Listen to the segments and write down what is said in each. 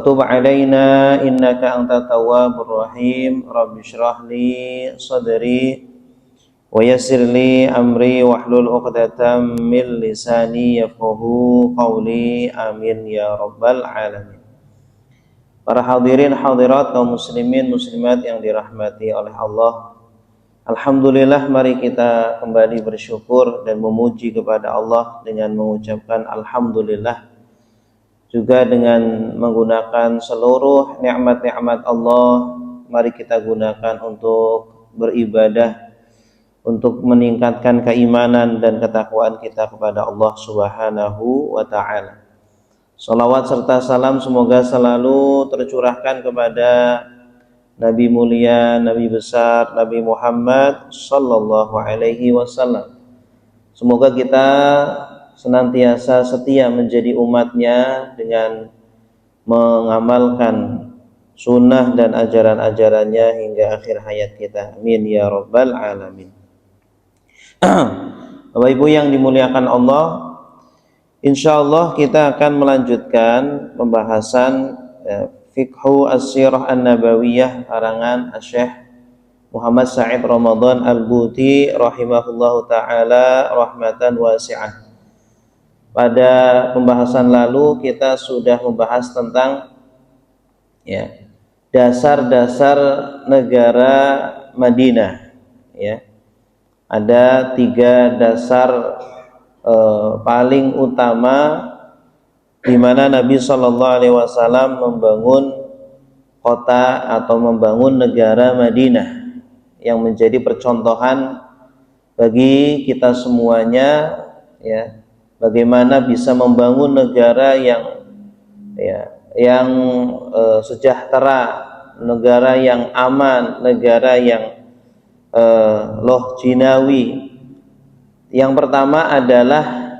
Tub alaina innaka antat tawwabur rahim. Rabbi shrah li sadri wa yassir li amri wahlul 'uqdatam min lisani yafqahu qawli. Amin ya rabbal alamin. Para hadirin hadirat kaum muslimin muslimat yang dirahmati oleh Allah. Alhamdulillah, mari kita kembali bersyukur dan memuji kepada Allah dengan mengucapkan alhamdulillah, juga dengan menggunakan seluruh nikmat-nikmat Allah. Mari kita gunakan untuk beribadah, untuk meningkatkan keimanan dan ketakwaan kita kepada Allah Subhanahu wa ta'ala. Salawat serta salam semoga selalu tercurahkan kepada Nabi mulia, Nabi besar, Nabi Muhammad sallallahu alaihi wasallam. Semoga kita senantiasa setia menjadi umatnya dengan mengamalkan sunnah dan ajaran-ajarannya hingga akhir hayat kita. Amin ya rabbal alamin. Bapak Ibu yang dimuliakan Allah, insyaallah kita akan melanjutkan pembahasan Fiqhu As-Sirah An-Nabawiyah karangan Syekh Muhammad Sa'id Ramadan Al-Buti rahimahullahu ta'ala rahmatan wasi'ah. Pada pembahasan lalu kita sudah membahas tentang dasar-dasar negara Madinah. Ada 3 dasar paling utama di mana Nabi Shallallahu Alaihi Wasallam membangun kota atau membangun negara Madinah yang menjadi percontohan bagi kita semuanya, bagaimana bisa membangun negara yang sejahtera, negara yang aman, negara yang loh jinawi. Yang pertama adalah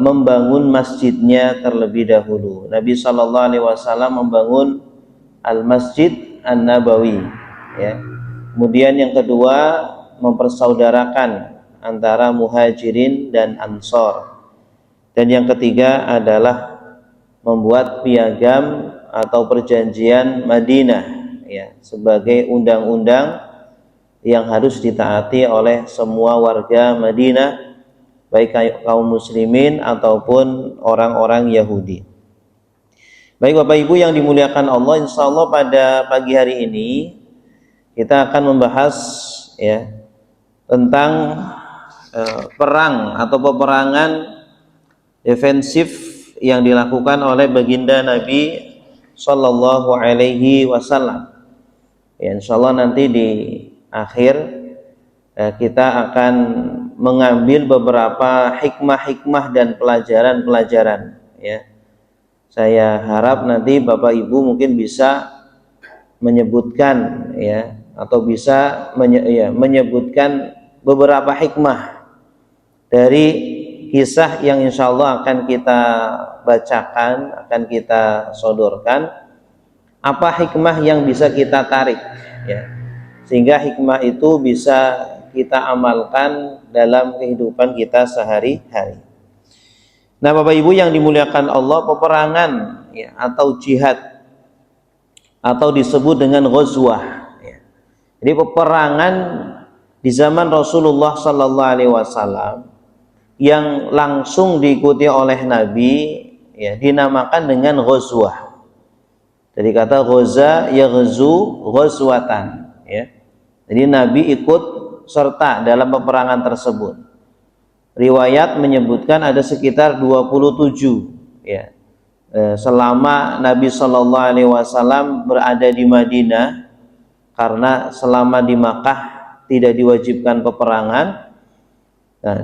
membangun masjidnya terlebih dahulu. Nabi Shallallahu Alaihi Wasallam membangun Al-Masjid An-Nabawi. Kemudian yang kedua, mempersaudarakan antara muhajirin dan ansor. Dan yang ketiga adalah membuat piagam atau perjanjian Madinah sebagai undang-undang yang harus ditaati oleh semua warga Madinah, baik kaum muslimin ataupun orang-orang Yahudi. Baik Bapak Ibu yang dimuliakan Allah, insyaallah pada pagi hari ini kita akan membahas tentang perang atau peperangan defensif yang dilakukan oleh baginda Nabi Sallallahu Alaihi Wasallam. Insyaallah nanti di akhir kita akan mengambil beberapa hikmah-hikmah dan pelajaran-pelajaran. Saya harap nanti Bapak Ibu mungkin bisa menyebutkan atau bisa menyebutkan beberapa hikmah dari kisah yang insya Allah akan kita bacakan, akan kita sodorkan. Apa hikmah yang bisa kita tarik, sehingga hikmah itu bisa kita amalkan dalam kehidupan kita sehari-hari. Nah Bapak Ibu yang dimuliakan Allah, peperangan atau jihad atau disebut dengan ghazwah. Jadi peperangan di zaman Rasulullah Sallallahu Alaihi Wasallam yang langsung diikuti oleh Nabi dinamakan dengan ghazwah. Dari kata ghaza yaghzu ghazwatan. Jadi Nabi ikut serta dalam peperangan tersebut. Riwayat menyebutkan ada sekitar 27 selama Nabi Shallallahu Alaihi Wasallam berada di Madinah, karena selama di Makkah tidak diwajibkan peperangan.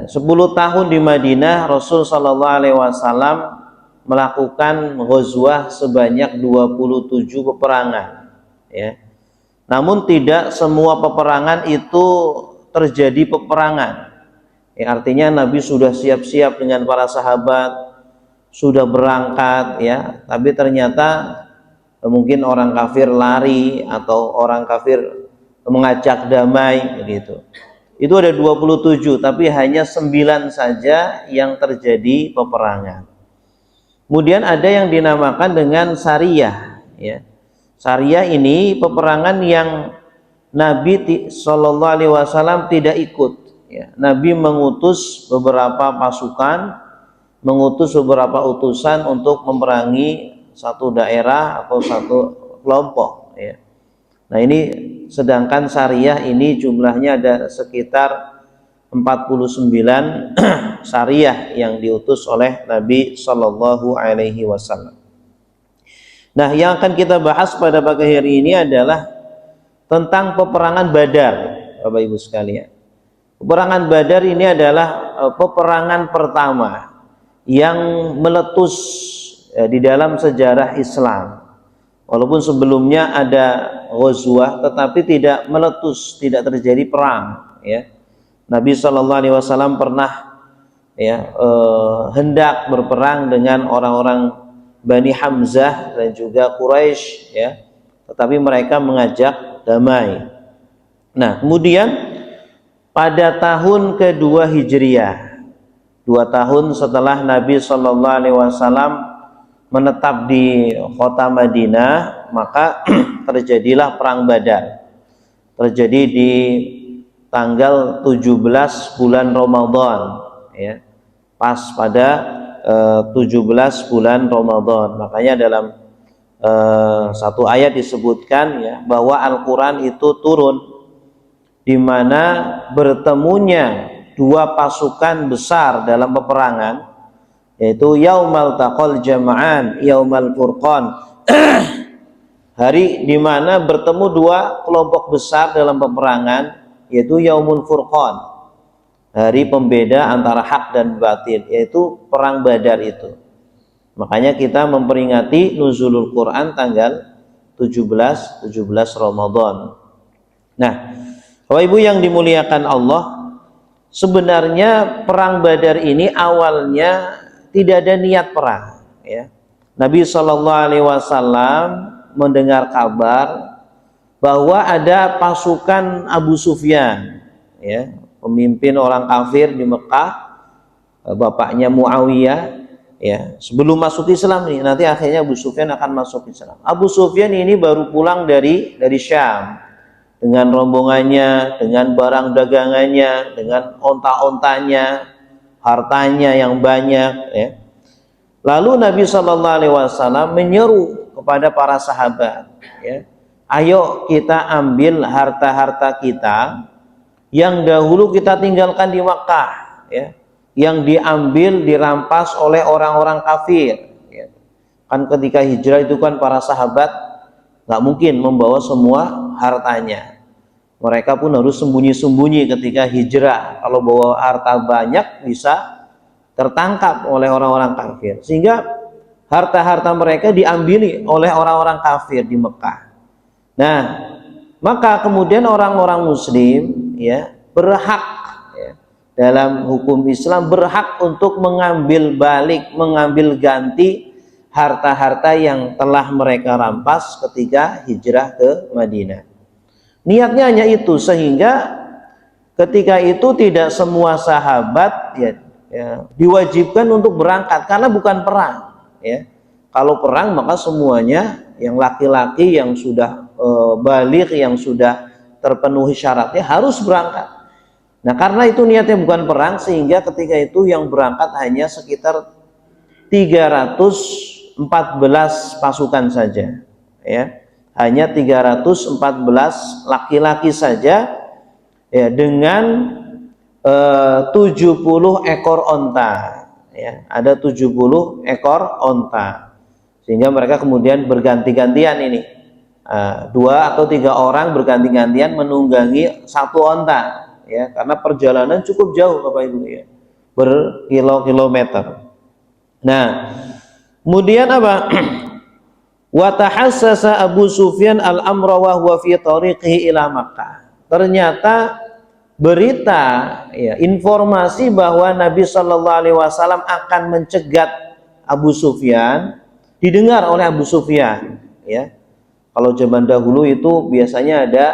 10 tahun di Madinah Rasul Shallallahu Alaihi Wasallam melakukan ghazwah sebanyak 27 peperangan. Namun tidak semua peperangan itu terjadi peperangan. Artinya Nabi sudah siap-siap dengan para sahabat, sudah berangkat tapi ternyata mungkin orang kafir lari atau orang kafir mengajak damai begitu. Itu ada 27, tapi hanya 9 saja yang terjadi peperangan. Kemudian ada yang dinamakan dengan Sariyah, ya. Sariyah ini peperangan yang Nabi Shallallahu Alaihi Wasallam tidak ikut, ya. Nabi mengutus beberapa pasukan, mengutus beberapa utusan untuk memerangi satu daerah atau satu kelompok, ya. Nah ini sedangkan Sariyah ini jumlahnya ada sekitar 49 Sariyah yang diutus oleh Nabi Shallallahu Alaihi Wasallam. Nah, yang akan kita bahas pada pagi hari ini adalah tentang peperangan Badar, Bapak Ibu sekalian. Peperangan Badar ini adalah peperangan pertama yang meletus di dalam sejarah Islam. Walaupun sebelumnya ada ghazwah, tetapi tidak meletus, tidak terjadi perang, ya. Nabi Shallallahu Alaihi Wasallam pernah, ya, hendak berperang dengan orang-orang Bani Hamzah dan juga Quraisy, ya, tetapi mereka mengajak damai. Nah, kemudian pada tahun kedua Hijriah, 2 tahun setelah Nabi Shallallahu Alaihi Wasallam menetap di kota Madinah, maka terjadilah perang Badar. Terjadi di tanggal 17 bulan Ramadan, ya, pas pada 17 bulan Ramadan. Makanya dalam satu ayat disebutkan, ya, bahwa Al-Quran itu turun di mana bertemunya 2 pasukan besar dalam peperangan, yaitu Yaumal Taqal Jama'an, Yaumal Furqan, hari di mana bertemu 2 kelompok besar dalam peperangan, yaitu Yaumul Furqan, hari pembeda antara hak dan batil, yaitu perang Badar itu. Makanya kita memperingati nuzulul Quran tanggal 17 Ramadan. Nah, Bapak Ibu yang dimuliakan Allah, sebenarnya perang Badar ini awalnya tidak ada niat perang, ya. Nabi Shallallahu Alaihi Wasallam mendengar kabar bahwa ada pasukan Abu Sufyan, ya, pemimpin orang kafir di Mekah, bapaknya Muawiyah, ya. Sebelum masuk Islam nih, nanti akhirnya Abu Sufyan akan masuk Islam. Abu Sufyan ini baru pulang dari Syam dengan rombongannya, dengan barang dagangannya, dengan onta-ontanya, hartanya yang banyak, ya. Lalu Nabi Shallallahu Alaihi Wasallam menyeru kepada para sahabat, ya, ayo kita ambil harta-harta kita yang dahulu kita tinggalkan di Makkah, ya, yang diambil, dirampas oleh orang-orang kafir, ya. Kan ketika hijrah itu kan para sahabat nggak mungkin membawa semua hartanya. Mereka pun harus sembunyi-sembunyi ketika hijrah. Kalau bawa harta banyak bisa tertangkap oleh orang-orang kafir. Sehingga harta-harta mereka diambili oleh orang-orang kafir di Mekah. Nah, maka kemudian orang-orang Muslim, ya, berhak, ya, dalam hukum Islam berhak untuk mengambil balik, mengambil ganti harta-harta yang telah mereka rampas ketika hijrah ke Madinah. Niatnya hanya itu, sehingga ketika itu tidak semua sahabat, ya, diwajibkan untuk berangkat karena bukan perang, ya. Kalau perang maka semuanya yang laki-laki yang sudah baligh, yang sudah terpenuhi syaratnya harus berangkat. Nah, karena itu niatnya bukan perang, sehingga ketika itu yang berangkat hanya sekitar 314 pasukan saja, ya. Hanya 314 laki-laki saja, ya, dengan 70 ekor onta, ya. Ada 70 ekor onta, sehingga mereka kemudian berganti-gantian ini, 2 atau 3 orang berganti-gantian menunggangi 1 onta, ya, karena perjalanan cukup jauh, Bapak Ibu, ya, berkilo-kilometer. Nah, kemudian apa? Wa tahassasa Abu Sufyan al-amra wa huwa fi tariqihi ila Makkah. Ternyata berita, ya, informasi bahwa Nabi Shallallahu Alaihi Wasallam akan mencegat Abu Sufyan didengar oleh Abu Sufyan, ya. Kalau zaman dahulu itu biasanya ada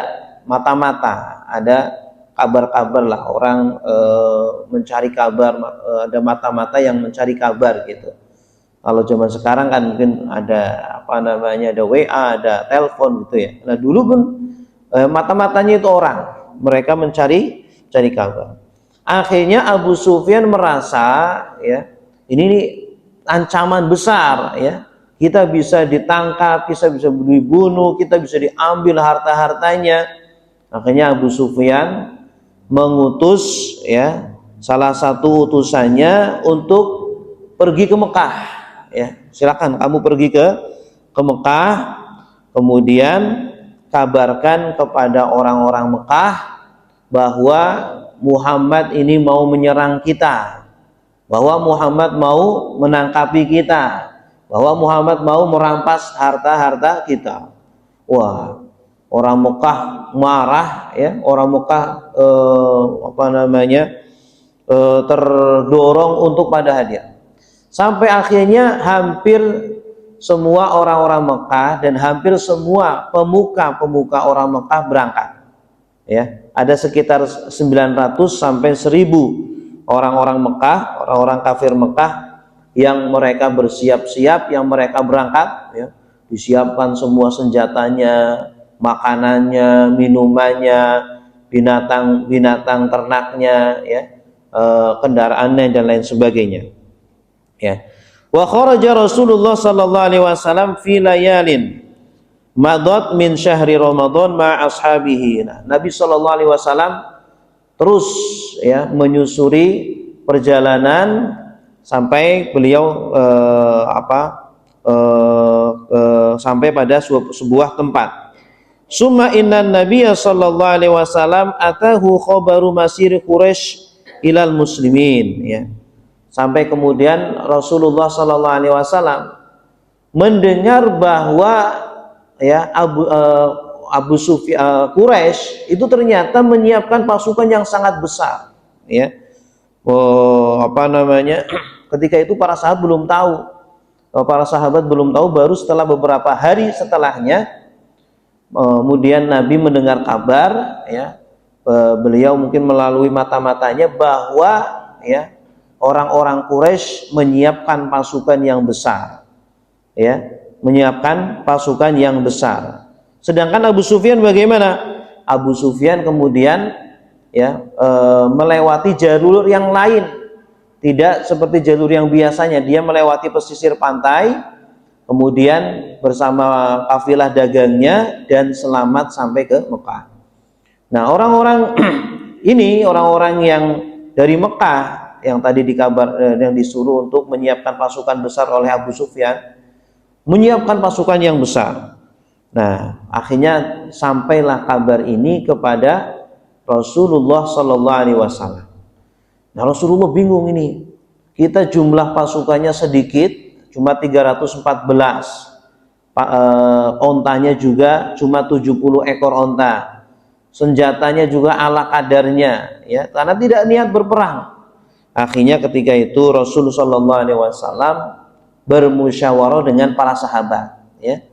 mata-mata, ada kabar-kabar lah, orang mencari kabar, ada mata-mata yang mencari kabar gitu. Kalau zaman sekarang kan mungkin ada apa namanya, ada WA, ada telepon gitu ya. Nah dulu pun mata-matanya itu orang, mereka cari kabar. Akhirnya Abu Sufyan merasa ya ini ancaman besar ya. Kita bisa ditangkap, kita bisa dibunuh, kita bisa diambil harta-hartanya. Akhirnya Abu Sufyan mengutus ya salah satu utusannya untuk pergi ke Mekah ya. Silakan kamu pergi ke Mekah, kemudian kabarkan kepada orang-orang Mekah bahwa Muhammad ini mau menyerang kita, bahwa Muhammad mau menangkapi kita, bahwa Muhammad mau merampas harta-harta kita. Wah, orang Mekah marah ya, orang Mekah terdorong untuk pada hadir. Sampai akhirnya hampir semua orang-orang Mekah dan hampir semua pemuka orang Mekah berangkat. Ya, ada sekitar 900 sampai 1000 orang-orang Mekah, orang-orang kafir Mekah yang mereka bersiap-siap, yang mereka berangkat ya. Disiapkan semua senjatanya, makanannya, minumannya, binatang ternaknya ya, kendaraannya dan lain sebagainya. Ya. Wa kharaja Rasulullah sallallahu alaihi wasallam fi layalin madat min syahri Ramadan ma ashabihi. Nah, Nabi sallallahu alaihi wasallam terus ya menyusuri perjalanan sampai beliau sampai pada sebuah tempat. Summa innan nabiyya sallallahu alaihi wasallam atahu khabaru masir Quraisy ilal muslimin ya. Sampai kemudian Rasulullah sallallahu alaihi wasallam mendengar bahwa ya Abu Sufyan Quraisy itu ternyata menyiapkan pasukan yang sangat besar ya. Ketika itu para sahabat belum tahu, baru setelah beberapa hari setelahnya kemudian Nabi mendengar kabar ya, beliau mungkin melalui mata-matanya bahwa ya orang-orang Quraisy menyiapkan pasukan yang besar ya, menyiapkan pasukan yang besar. Sedangkan Abu Sufyan bagaimana? Abu Sufyan kemudian ya melewati jalur yang lain, tidak seperti jalur yang biasanya. Dia melewati pesisir pantai, kemudian bersama kafilah dagangnya dan selamat sampai ke Mekah. Nah, orang-orang ini, orang-orang yang dari Mekah yang tadi yang disuruh untuk menyiapkan pasukan besar oleh Abu Sufyan, menyiapkan pasukan yang besar. Nah, akhirnya sampailah kabar ini kepada Rasulullah Sallallahu Alaihi Wasallam. Nah, Rasulullah bingung ini. Kita jumlah pasukannya sedikit, cuma 314. Ontanya juga cuma 70 ekor onta. Senjatanya juga ala kadarnya, ya, karena tidak niat berperang. Akhirnya ketika itu Rasulullah Sallallahu Alaihi Wasallam bermusyawarah dengan para sahabat, ya,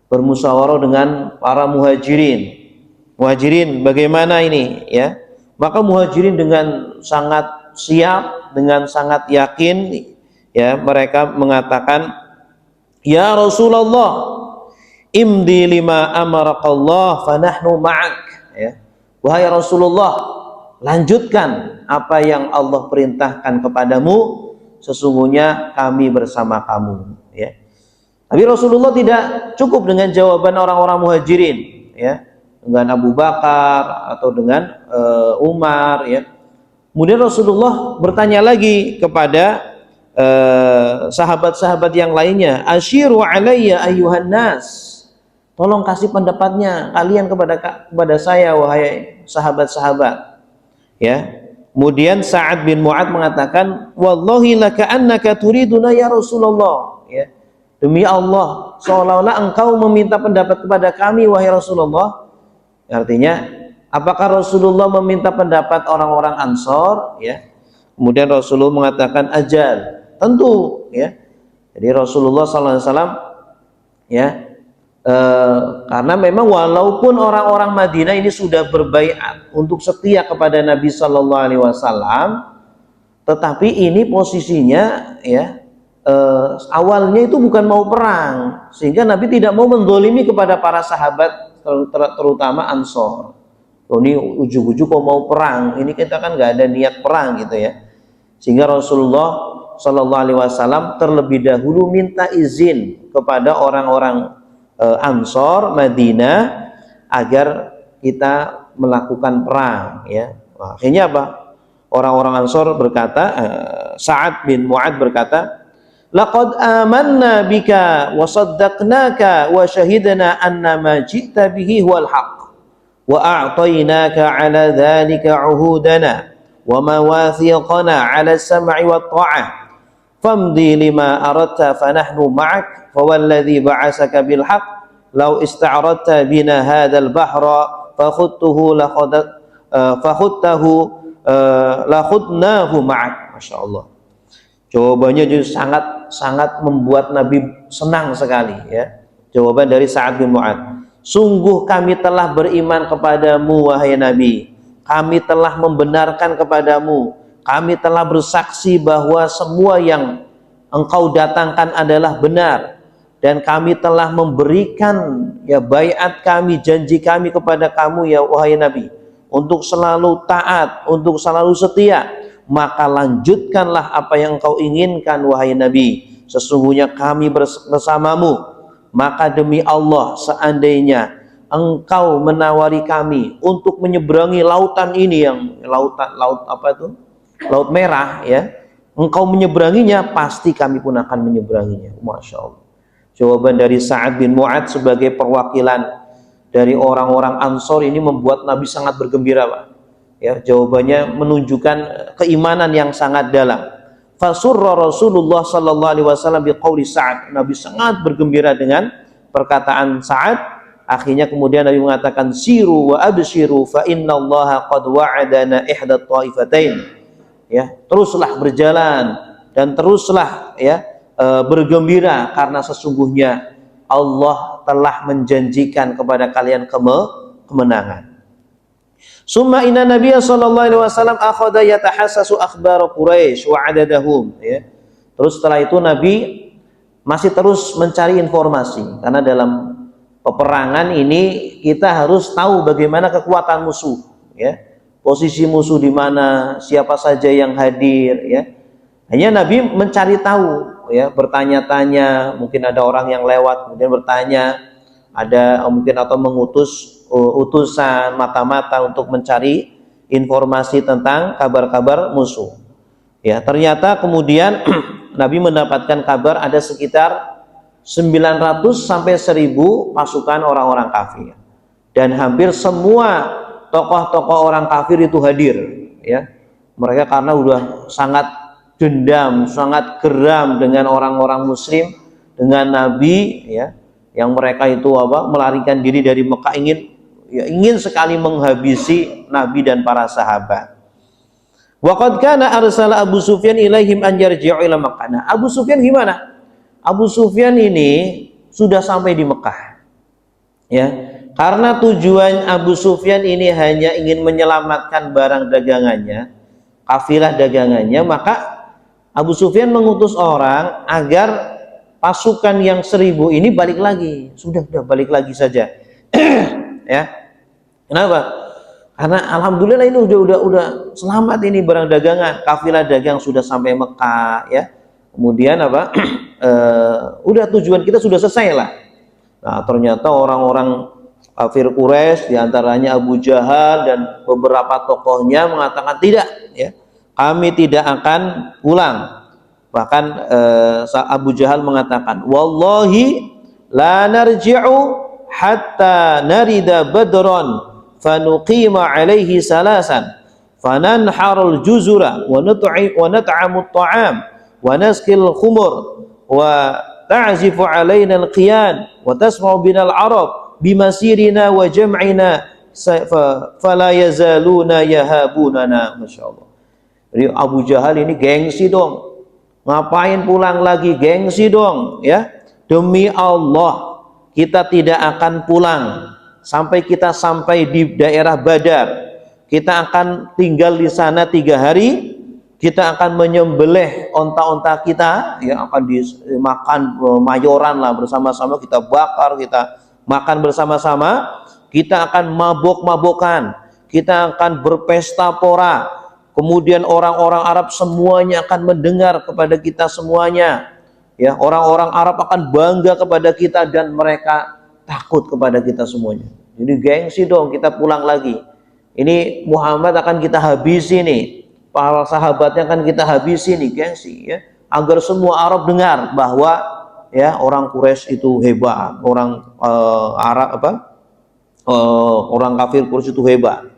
bermusyawarah dengan para muhajirin. Muhajirin bagaimana ini, ya? Maka muhajirin dengan sangat siap, dengan sangat yakin, ya, mereka mengatakan, ya Rasulullah, imdi lima amarakallah fanahnu ma'ak, ya. Wahai Rasulullah, lanjutkan apa yang Allah perintahkan kepadamu, sesungguhnya kami bersama kamu, ya. Tapi Rasulullah tidak cukup dengan jawaban orang-orang muhajirin, ya, dengan Abu Bakar atau dengan Umar, ya. Kemudian Rasulullah bertanya lagi kepada sahabat-sahabat yang lainnya, asyiru alayya ayyuhan nas, tolong kasih pendapatnya kalian kepada saya wahai sahabat-sahabat, ya. Kemudian Sa'ad bin Mu'adz mengatakan, wallahi laka'annaka turiduna ya Rasulullah, ya, demi Allah seolah-olah engkau meminta pendapat kepada kami wahai Rasulullah. Artinya, apakah Rasulullah meminta pendapat orang-orang Ansor, ya? Kemudian Rasulullah mengatakan ajal, tentu, ya. Jadi Rasulullah SAW, ya, karena memang walaupun orang-orang Madinah ini sudah berbaiat untuk setia kepada Nabi Sallallahu Alaihi Wasallam, tetapi ini posisinya, ya, awalnya itu bukan mau perang, sehingga Nabi tidak mau menzalimi kepada para sahabat, terutama Ansor. Oh, ini ujug-ujug kok mau perang, ini kita kan nggak ada niat perang gitu ya. Sehingga Rasulullah Shallallahu Alaihi Wasallam terlebih dahulu minta izin kepada orang-orang Ansor Madinah agar kita melakukan perang ya. Nah, akhirnya apa? Orang-orang Ansor berkata, Sa'ad bin Mu'ad berkata, laqad amanna bika wa saddaqnaka wa syahidna anna ma ji'ta bihi huwal haqq wa a'tainaka 'ala dhalika 'uhudana wa mawathiqana 'ala as-sam'i wat tha'ah famdi lima aradta fanahnu ma'ak fawalladhi ba'asaka bil haqq law ista'radta bina hadzal bahra fakhudtuhu lakhudnahu ma'ak. Masya Allah, jawabannya juga sangat membuat Nabi senang sekali ya. Jawaban dari Sa'ad bin Mu'ad, sungguh kami telah beriman kepadamu wahai Nabi, kami telah membenarkan kepadamu, kami telah bersaksi bahwa semua yang engkau datangkan adalah benar, dan kami telah memberikan ya baiat kami, janji kami kepada kamu ya wahai Nabi, untuk selalu taat, untuk selalu setia. Maka lanjutkanlah apa yang engkau inginkan wahai Nabi, sesungguhnya kami bersamamu. Maka demi Allah, seandainya engkau menawari kami untuk menyeberangi lautan ini, yang laut apa itu? Laut Merah ya, engkau menyeberanginya, pasti kami pun akan menyeberanginya. Masya Allah. Jawaban dari Sa'ad bin Mu'ad sebagai perwakilan dari orang-orang Ansor ini membuat Nabi sangat bergembira, Pak. Ya, jawabannya menunjukkan keimanan yang sangat dalam. Fasurra Rasulullah sallallahu alaihi wasallam biqauli Sa'ad. Nabi sangat bergembira dengan perkataan Sa'ad. Akhirnya kemudian Nabi mengatakan, siru wa abshiru fa innallaha qad wa'adana ihda ta'ifatain. Ya, teruslah berjalan dan teruslah ya bergembira, karena sesungguhnya Allah telah menjanjikan kepada kalian kemenangan. Summa inna Nabiya sallallahu alaihi wasallam akhadha yatahassasu akhbar Quraisy wa adadahum ya. Terus setelah itu Nabi masih terus mencari informasi, karena dalam peperangan ini kita harus tahu bagaimana kekuatan musuh ya. Posisi musuh di mana, siapa saja yang hadir ya. Hanya Nabi mencari tahu ya, bertanya-tanya, mungkin ada orang yang lewat kemudian bertanya, ada mungkin atau mengutus utusan mata-mata untuk mencari informasi tentang kabar-kabar musuh. Ya, ternyata kemudian Nabi mendapatkan kabar ada sekitar 900 sampai 1000 pasukan orang-orang kafir. Dan hampir semua tokoh-tokoh orang kafir itu hadir ya. Mereka karena udah sangat dendam, sangat geram dengan orang-orang muslim, dengan Nabi ya, yang mereka itu melarikan diri dari Mekah, ingin sekali menghabisi Nabi dan para sahabat. Wa qad kana arsala Abu Sufyan ilaihim an yarji'u ila Makkah. Nah, Abu Sufyan gimana? Abu Sufyan ini sudah sampai di Mekah ya. Karena tujuan Abu Sufyan ini hanya ingin menyelamatkan barang dagangannya, kafilah dagangannya, maka Abu Sufyan mengutus orang agar pasukan yang 1000 ini balik lagi. Sudah balik lagi saja. Ya. Kenapa? Karena alhamdulillah ini udah selamat ini barang dagangan, kafilah dagang sudah sampai Mekah ya. Kemudian udah tujuan kita sudah selesai lah. Nah, ternyata orang-orang kafir Quraisy, diantaranya Abu Jahal dan beberapa tokohnya mengatakan tidak ya, kami tidak akan pulang. Bahkan Abu Jahal mengatakan, wallahi la narji'u hatta narida badran fanuqima alaihi salasan fananharul juzura wa nat'amu at-ta'am wa naskil khumur wa ta'zifu alaina al-qiyan wa tasma'u binal arab bimasirina wa jam'ina fala yazaluna yahabunana. Masya Allah. Jadi Abu Jahal ini gengsi dong, ngapain pulang lagi, gengsi dong ya. Demi Allah kita tidak akan pulang sampai kita sampai di daerah Badar. Kita akan tinggal di sana 3 hari, kita akan menyembelih onta-onta kita, ya akan dimakan mayoran lah bersama-sama, kita bakar, kita makan bersama-sama, kita akan mabok-mabokan, kita akan berpesta pora, kemudian orang-orang Arab semuanya akan mendengar kepada kita semuanya, ya orang-orang Arab akan bangga kepada kita dan mereka takut kepada kita semuanya. Jadi gengsi dong, kita pulang lagi. Ini Muhammad akan kita habisi nih, para sahabatnya akan kita habisi nih, gengsi ya, agar semua Arab dengar bahwa ya orang Quraisy itu hebat, orang Arab orang kafir Quraisy itu hebat.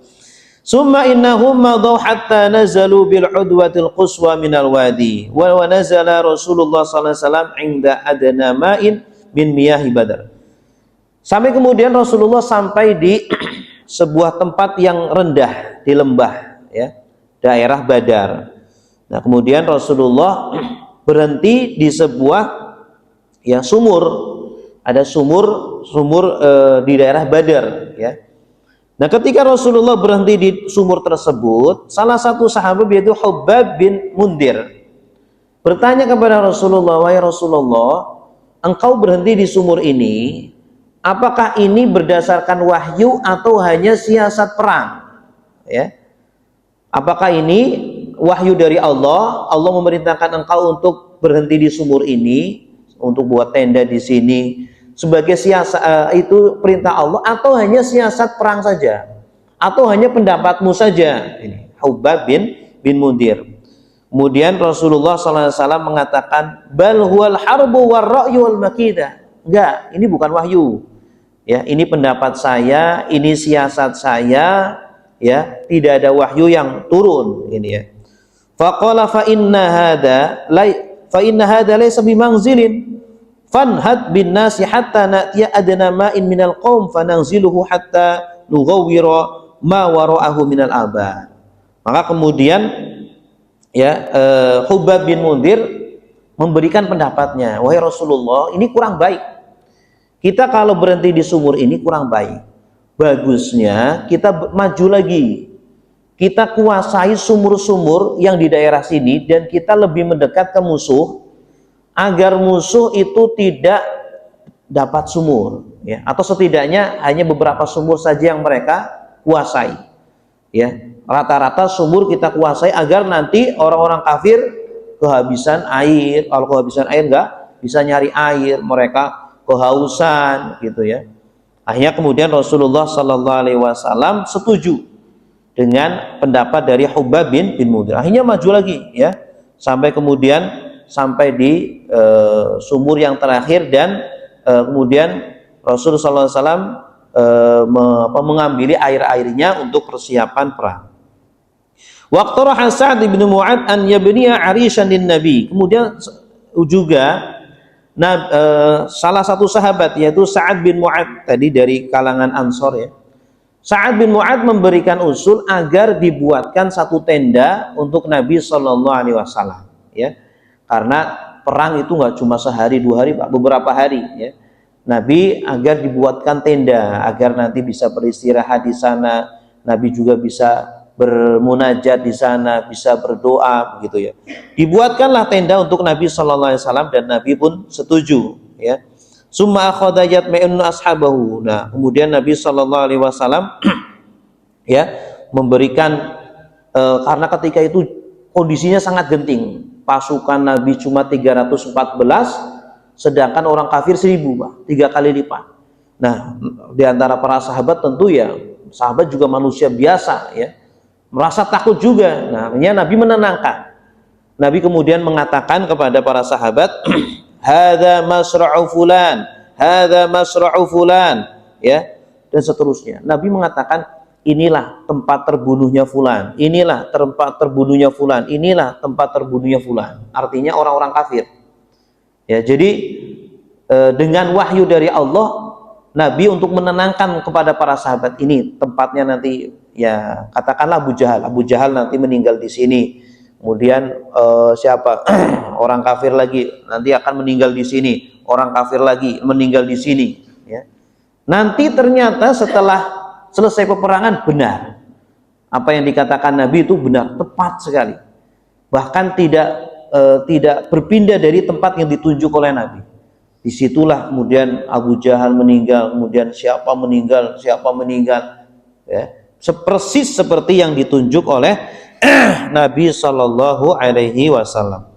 Summa innahum madaw hatta nazalu bil udwatil quswa minal wadi wa nazala Rasulullah sallallahu alaihi wasallam inda adna ma'in min miyahi Badar. Sampai kemudian Rasulullah sampai di sebuah tempat yang rendah di lembah, ya, daerah Badar. Nah, kemudian Rasulullah berhenti di sebuah ya sumur, ada sumur di daerah Badar, ya. Nah, ketika Rasulullah berhenti di sumur tersebut, salah satu sahabat yaitu Hubbab bin Mundir bertanya kepada Rasulullah, "Wahai Rasulullah, engkau berhenti di sumur ini, apakah ini berdasarkan wahyu atau hanya siasat perang?" Ya. Apakah ini wahyu dari Allah? Allah memerintahkan engkau untuk berhenti di sumur ini, untuk buat tenda di sini sebagai siasat, itu perintah Allah, atau hanya siasat perang saja, atau hanya pendapatmu saja? Ini Hubbab bin Mundir. Kemudian Rasulullah SAW mengatakan, bal huwal harbu war ra'yu wal makidah. Enggak, ini bukan wahyu. Ya, ini pendapat saya, ini siasat saya, ya, tidak ada wahyu yang turun ini ya. Faqala fa inna hadha laysa bimanzilin fanhad bin nasi hatta na'tiya adna ma'in minal qaum fananziluhu hatta nughawwira ma wara'ahu minal abad. Maka kemudian ya Hubbab bin Mundir memberikan pendapatnya, wahai Rasulullah, ini kurang baik. Kita kalau berhenti di sumur ini kurang baik. Bagusnya kita maju lagi. Kita kuasai sumur-sumur yang di daerah sini dan kita lebih mendekat ke musuh agar musuh itu tidak dapat sumur, ya, atau setidaknya hanya beberapa sumur saja yang mereka kuasai. Ya, rata-rata sumur kita kuasai agar nanti orang-orang kafir kehabisan air. Kalau kehabisan air enggak bisa nyari air, mereka kehausan gitu ya. Akhirnya kemudian Rasulullah Sallallahu Alaihi Wasallam setuju dengan pendapat dari Hubbab bin Mundir. Akhirnya maju lagi ya, sampai kemudian sampai di sumur yang terakhir dan kemudian Rasulullah Sallallahu Alaihi Wasallam mengambil air-airnya untuk persiapan perang. Waqtaraha Sa'd bin Mu'adz an yabniya 'arishan lin-nabi. Kemudian juga salah satu sahabat yaitu Sa'ad bin Mu'adz tadi dari kalangan Ansor ya. Sa'ad bin Mu'adz memberikan usul agar dibuatkan satu tenda untuk Nabi Shallallahu Alaihi Wasallam ya. Karena perang itu nggak cuma sehari dua hari, Pak, beberapa hari ya. Nabi agar dibuatkan tenda agar nanti bisa beristirahat di sana, Nabi juga bisa bermunajat di sana, bisa berdoa begitu ya. Dibuatkanlah tenda untuk Nabi Shallallahu Alaihi Wasallam dan Nabi pun setuju ya. Summa akhadha yatma'innu ashabahu. Nah, kemudian Nabi Shallallahu Alaihi Wasallam ya memberikan karena ketika itu kondisinya sangat genting. Pasukan Nabi cuma 314, sedangkan orang kafir 1000, Pak, 3 kali lipat. Nah, di antara para sahabat tentu ya, sahabat juga manusia biasa ya, merasa takut juga. Nah, Nabi menenangkan. Nabi kemudian mengatakan kepada para sahabat, hadza masra'u fulan, hadza masra'u fulan, ya, dan seterusnya. Nabi mengatakan, inilah tempat terbunuhnya fulan, inilah tempat terbunuhnya fulan, inilah tempat terbunuhnya fulan. Artinya orang-orang kafir. Ya, jadi dengan wahyu dari Allah, Nabi untuk menenangkan kepada para sahabat, ini tempatnya nanti ya, katakanlah Abu Jahal nanti meninggal di sini. Kemudian siapa? Orang kafir lagi nanti akan meninggal di sini. Orang kafir lagi meninggal di sini, ya. Nanti ternyata setelah selesai peperangan benar apa yang dikatakan Nabi itu benar, tepat sekali. bahkan tidak berpindah dari tempat yang ditunjuk oleh Nabi. Disitulah kemudian Abu Jahal meninggal, kemudian siapa meninggal, ya. Persis seperti yang ditunjuk oleh Nabi Shallallahu Alaihi Wasallam.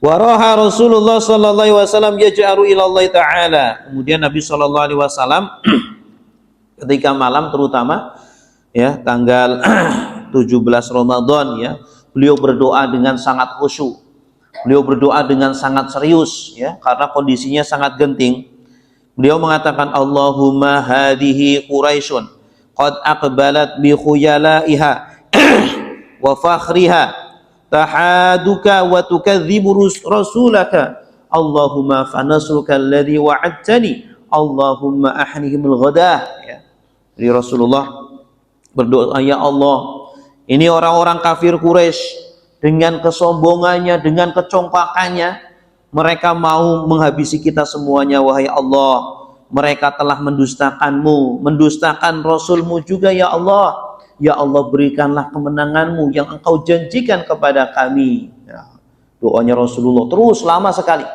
Waraha Rasulullah Sallallahu Alaihi Wasallam yaj'aru ila Allah Taala. Kemudian Nabi Sallallahu Alaihi Wasallam ketika malam terutama ya tanggal 17 Ramadan ya, beliau berdoa dengan sangat khusyuk. Beliau berdoa dengan sangat serius ya, karena kondisinya sangat genting. Beliau mengatakan Allahumma hadhihi Quraisyun qad aqbalat bi khuyalaiha wa fakhriha tahaduka wa tukadzibu rasulaka Allahumma fanasruka alladhi wa'adtani Allahumma ahnihimul ghadah ya. Jadi Rasulullah berdoa, ya Allah, ini orang-orang kafir Quraisy dengan kesombongannya, dengan kecongkakannya, mereka mau menghabisi kita semuanya, wahai Allah. Mereka telah mendustakanmu, mendustakan Rasulmu juga, ya Allah. Ya Allah, berikanlah kemenanganmu yang engkau janjikan kepada kami ya. Doanya Rasulullah terus lama sekali,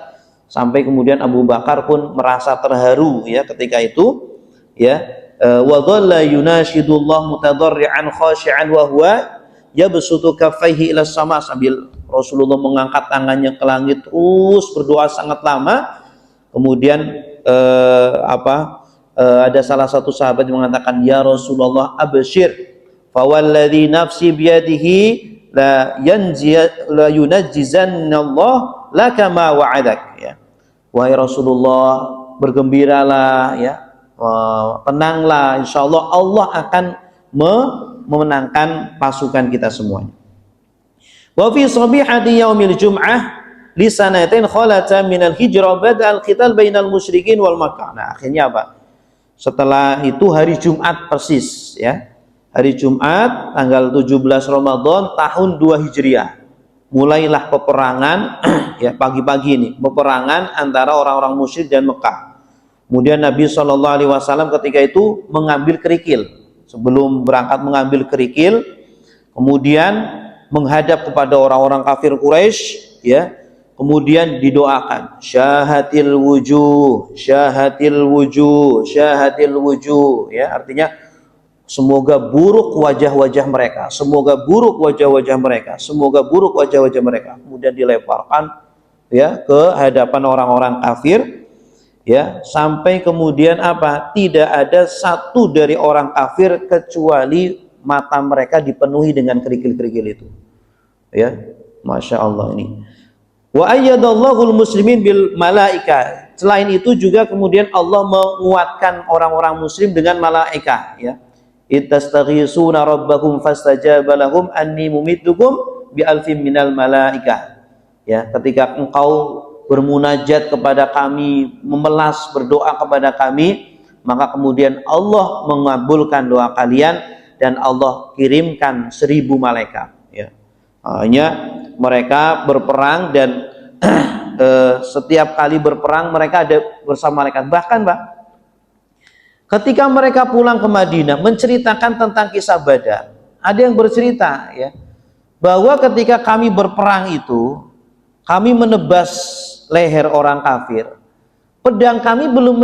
sampai kemudian Abu Bakar pun merasa terharu ya ketika itu ya. Wa dhalla yunashidullah mutadarri'an khashi'an wa huwa yabsutu kaffaihi ila sama, sambil Rasulullah mengangkat tangannya ke langit terus berdoa sangat lama. Kemudian ada salah satu sahabat yang mengatakan, ya Rasulullah absyir fawalladzi nafsi biyadihi la yunajjizannallah laka ma wa'adak ya. Wahai Rasulullah, bergembiralah ya, tenanglah, insyaallah Allah akan memenangkan pasukan kita semuanya. Wa fi sabihati yaumil jum'ah li sanatain khalata minal hijrah badal qital bainal musyrikin wal Makkah. Nah, akhirnya apa? Setelah itu hari Jumat persis ya. Hari Jumat tanggal 17 Ramadan tahun 2 Hijriah. Mulailah peperangan ya, pagi-pagi ini peperangan antara orang-orang musyrik dan Mekah. Kemudian Nabi Shallallahu Alaihi Wasallam ketika itu mengambil kerikil. Sebelum berangkat mengambil kerikil, kemudian menghadap kepada orang-orang kafir Quraisy ya. Kemudian didoakan syahatil wujuh, syahatil wujuh, syahatil wujuh ya, artinya semoga buruk wajah-wajah mereka, semoga buruk wajah-wajah mereka, semoga buruk wajah-wajah mereka. Kemudian dilemparkan ya ke hadapan orang-orang kafir ya, sampai kemudian apa? Tidak ada satu dari orang kafir kecuali mata mereka dipenuhi dengan kerikil-kerikil itu. Ya, Masya Allah ini. Wa ayyadallahul muslimin bil malaika. Selain itu juga kemudian Allah menguatkan orang-orang muslim dengan malaika ya. Ittastaghisuna rabbakum fastajaba lahum anni mumiddukum bi alfin minal malaika. Ya, ketika engkau bermunajat kepada kami, memelas berdoa kepada kami, maka kemudian Allah mengabulkan doa kalian dan Allah kirimkan 1000 malaikat ya. Hanya mereka berperang dan setiap kali berperang mereka ada bersama malaikat. Bahkan Pak, ketika mereka pulang ke Madinah menceritakan tentang kisah Badar, ada yang bercerita ya, bahwa ketika kami berperang itu kami menebas leher orang kafir, pedang kami belum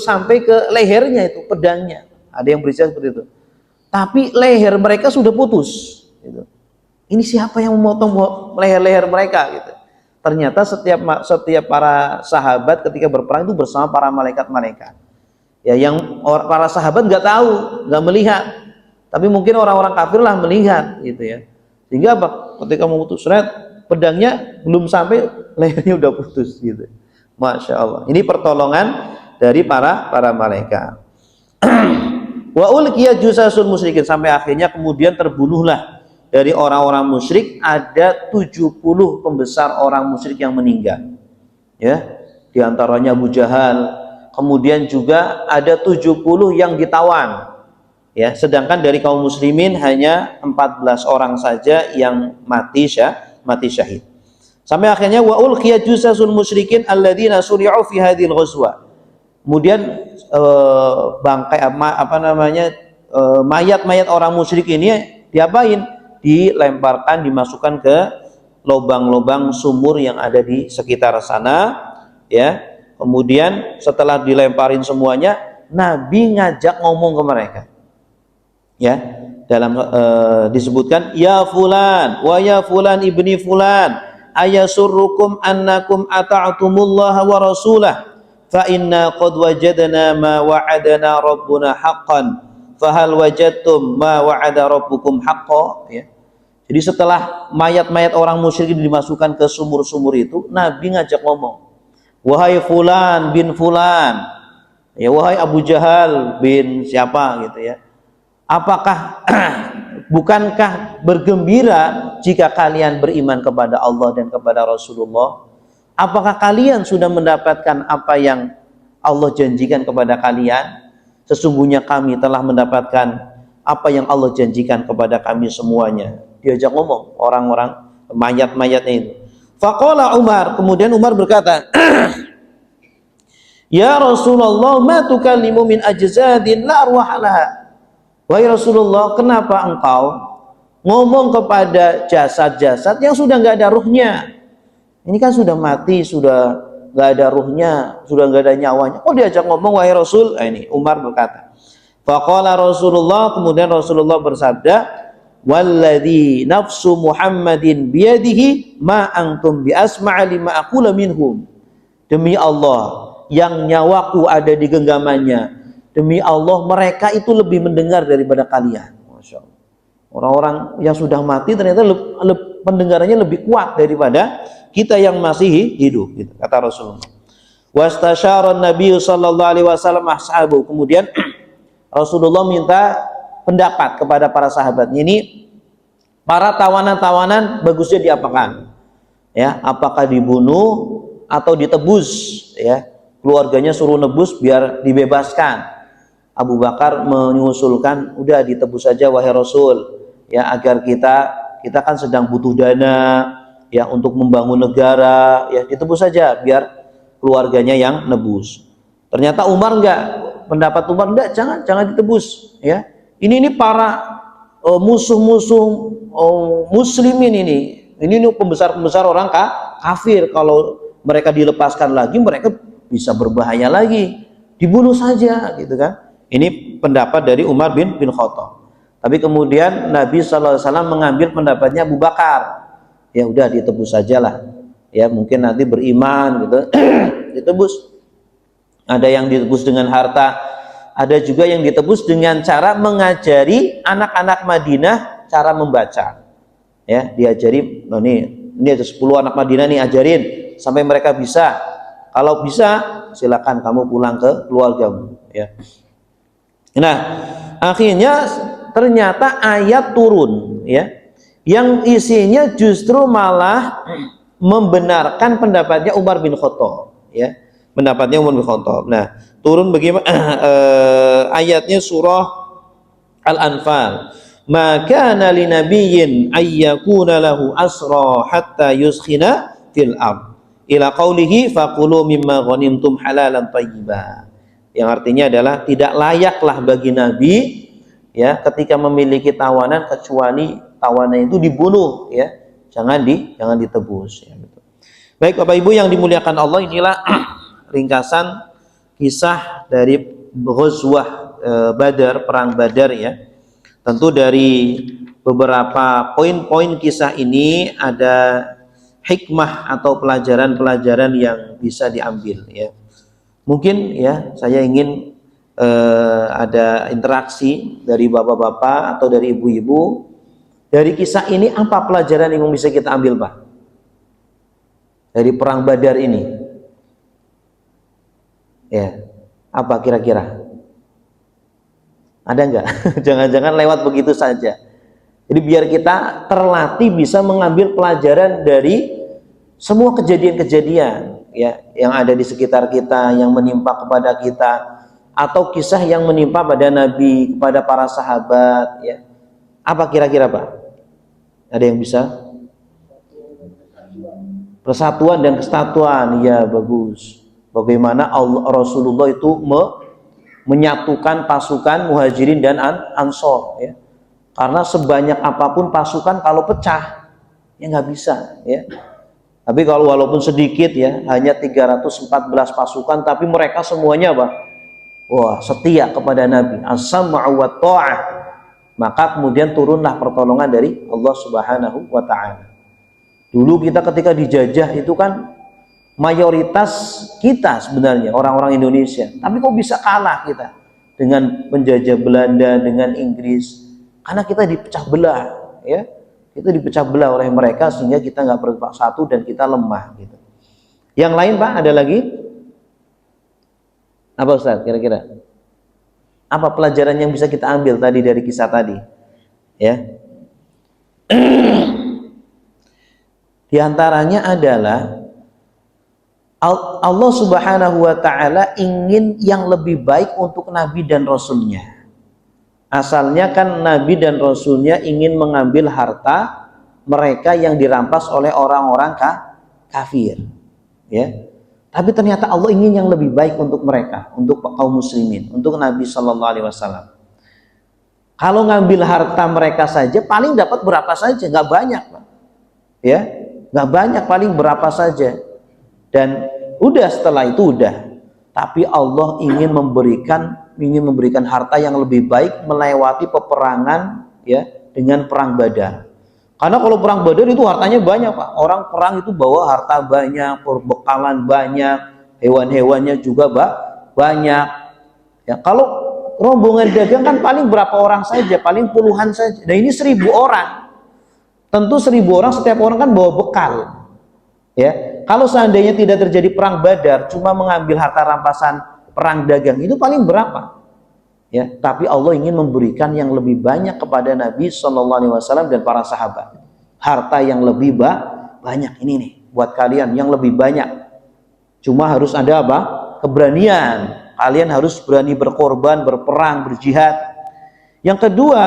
sampai ke lehernya itu pedangnya. Ada yang bercerita seperti itu. Tapi leher mereka sudah putus. Gitu. Ini siapa yang memotong leher-leher mereka? Gitu. Ternyata setiap para sahabat ketika berperang itu bersama para malaikat-malaikat. Ya, yang para sahabat nggak tahu, nggak melihat, tapi mungkin orang-orang kafir lah melihat, gitu ya. Sehingga apa? Ketika memutus pedangnya belum sampai lehernya udah putus, gitu. Masya Allah. Ini pertolongan dari para malaikat. Wa ulqiya jusasul musyrikin, sampai akhirnya kemudian terbunuhlah dari orang-orang musyrik ada 70 pembesar orang musyrik yang meninggal. Ya, di antaranya Abu Jahal. Kemudian juga ada 70 yang ditawan. Ya, sedangkan dari kaum muslimin hanya 14 orang saja yang mati syahid. Sampai akhirnya wa ulqiya jusasul musyrikin alladzina suri'u fi hadhil ghazwa. Kemudian bangkai mayat-mayat orang musyrik ini diapain? dilemparkan, dimasukkan ke lubang-lubang sumur yang ada di sekitar sana, ya. Kemudian setelah dilemparin semuanya, Nabi ngajak ngomong ke mereka, ya. Dalam disebutkan, ya fulan wa ya fulan ibni fulan ayasurrukum annakum ata'tumullaha wa rasulah fa inna qad wajadna ma wa'adana rabbuna haqqan fahal wajadtum ma wa'ada rabbukum haqqan, ya. Jadi setelah mayat-mayat orang musyrik dimasukkan ke sumur-sumur itu, Nabi ngajak ngomong, wahai fulan bin fulan, ya, wahai Abu Jahal bin siapa gitu, ya. Apakah bukankah bergembira jika kalian beriman kepada Allah dan kepada Rasulullah? Apakah kalian sudah mendapatkan apa yang Allah janjikan kepada kalian? Sesungguhnya kami telah mendapatkan apa yang Allah janjikan kepada kami semuanya. Diajak ngomong orang-orang mayat-mayatnya itu. Faqala Umar, kemudian Umar berkata, ya Rasulullah, ma tukallimu min ajzadin la arwaha laha. Wahai Rasulullah, kenapa engkau ngomong kepada jasad-jasad yang sudah nggak ada ruhnya? Ini kan sudah mati, sudah nggak ada ruhnya, sudah nggak ada nyawanya. Oh, diajak ngomong, wahai Rasul. Ini Umar berkata. Faqala Rasulullah, kemudian Rasulullah bersabda, walladzi nafsu Muhammadin biyadihi ma antum bi asma'a lima aqula minhum. Demi Allah yang nyawaku ada di genggamannya, demi Allah mereka itu lebih mendengar daripada kalian. Masya Allah. Orang-orang yang sudah mati ternyata pendengarannya lebih kuat daripada kita yang masih hidup, gitu, kata Rasulullah. Wastasyara Nabi sallallahu alaihi wasallam ashabu. Kemudian Rasulullah minta pendapat kepada para sahabatnya, ini para tawanan-tawanan bagusnya diapakan, ya, apakah dibunuh atau ditebus, ya, keluarganya suruh nebus biar dibebaskan. Abu Bakar mengusulkan, udah ditebus saja wahai Rasul, ya, agar kita kan sedang butuh dana, ya, untuk membangun negara, ya, ditebus saja biar keluarganya yang nebus. Ternyata Umar enggak, pendapat Umar enggak, jangan ditebus, ya. Ini para musuh-musuh muslimin ini pembesar-pembesar orang kafir. Kalau mereka dilepaskan lagi, mereka bisa berbahaya lagi. Dibunuh saja, gitu kan. Ini pendapat dari Umar bin Khattab. Tapi kemudian Nabi SAW mengambil pendapatnya Abu Bakar. Ya udah, ditebus sajalah. Ya, mungkin nanti beriman, gitu. Ditebus. Ada yang ditebus dengan harta. Ada juga yang ditebus dengan cara mengajari anak-anak Madinah cara membaca. Ya, diajari, oh, ini ada 10 anak Madinah nih, ajarin sampai mereka bisa. Kalau bisa, silakan kamu pulang ke keluargamu, ya. Nah, akhirnya ternyata ayat turun, ya, yang isinya justru malah membenarkan pendapatnya Umar bin Khattab, ya. Pendapatnya Umar bin Khattab. Nah, turun bagaimana ayatnya surah Al-Anfal. Maka li nabiyyin ayyakuna lahu asra hatta yuskhina fil ard. Ila qaulihi faqulu mimma ghanimtum halalan thayyiba. Yang artinya adalah tidak layaklah bagi nabi, ya, ketika memiliki tawanan kecuali tawanan itu dibunuh, ya. Jangan ditebus, ya, gitu. Baik Bapak Ibu yang dimuliakan Allah, inilah ringkasan kisah dari Ghazwah Badar, perang Badar, ya. Tentu dari beberapa poin-poin kisah ini ada hikmah atau pelajaran-pelajaran yang bisa diambil, ya. Mungkin, ya, saya ingin ada interaksi dari bapak-bapak atau dari ibu-ibu. Dari kisah ini apa pelajaran yang bisa kita ambil, Pak? Dari perang Badar ini, ya, apa kira-kira? Ada enggak? Jangan-jangan lewat begitu saja. Jadi biar kita terlatih bisa mengambil pelajaran dari semua kejadian-kejadian, ya, yang ada di sekitar kita, yang menimpa kepada kita, atau kisah yang menimpa pada Nabi, kepada para sahabat, ya. Apa kira-kira, Pak? Ada yang bisa? Persatuan dan kesatuan, ya, bagus. Bagaimana Rasulullah itu menyatukan pasukan Muhajirin dan Ansor, ya. Karena sebanyak apapun pasukan kalau pecah ya nggak bisa ya. Tapi kalau walaupun sedikit ya, hanya 314 pasukan, tapi mereka semuanya apa? Wah, setia kepada Nabi, as-sam'u wa tha'ah. Maka kemudian turunlah pertolongan dari Allah Subhanahu wa taala. Dulu kita ketika dijajah itu kan mayoritas kita sebenarnya orang-orang Indonesia, tapi kok bisa kalah kita dengan penjajah Belanda, dengan Inggris? Karena kita dipecah belah ya. Kita dipecah belah oleh mereka sehingga kita nggak bersatu dan kita lemah gitu. Yang lain Pak, ada lagi? Apa Ustaz kira-kira? Apa pelajaran yang bisa kita ambil tadi dari kisah tadi? Ya. Di antaranya adalah Allah Subhanahu wa taala ingin yang lebih baik untuk Nabi dan Rasulnya. Asalnya kan Nabi dan Rasulnya ingin mengambil harta mereka yang dirampas oleh orang-orang kafir, ya. Tapi ternyata Allah ingin yang lebih baik untuk mereka, untuk kaum muslimin, untuk Nabi Shallallahu Alaihi Wasallam. Kalau ngambil harta mereka saja, paling dapat berapa saja, nggak banyak, Pak. Ya, nggak banyak, paling berapa saja. Dan udah setelah itu udah. Tapi Allah ingin memberikan harta yang lebih baik melewati peperangan ya dengan perang Badar. Karena kalau perang Badar itu hartanya banyak Pak. Orang perang itu bawa harta banyak, perbekalan banyak, hewan-hewannya juga banyak. Ya, kalau rombongan dagang kan paling berapa orang saja, paling puluhan saja. Nah ini 1.000 orang. Tentu 1.000 orang, setiap orang kan bawa bekal. Ya, kalau seandainya tidak terjadi perang Badar, cuma mengambil harta rampasan perang dagang itu paling berapa? Ya, tapi Allah ingin memberikan yang lebih banyak kepada Nabi Shallallahu Alaihi Wasallam dan para sahabat. Harta yang lebih banyak ini nih buat kalian yang lebih banyak. Cuma harus ada apa? Keberanian. Kalian harus berani berkorban, berperang, berjihad. Yang kedua,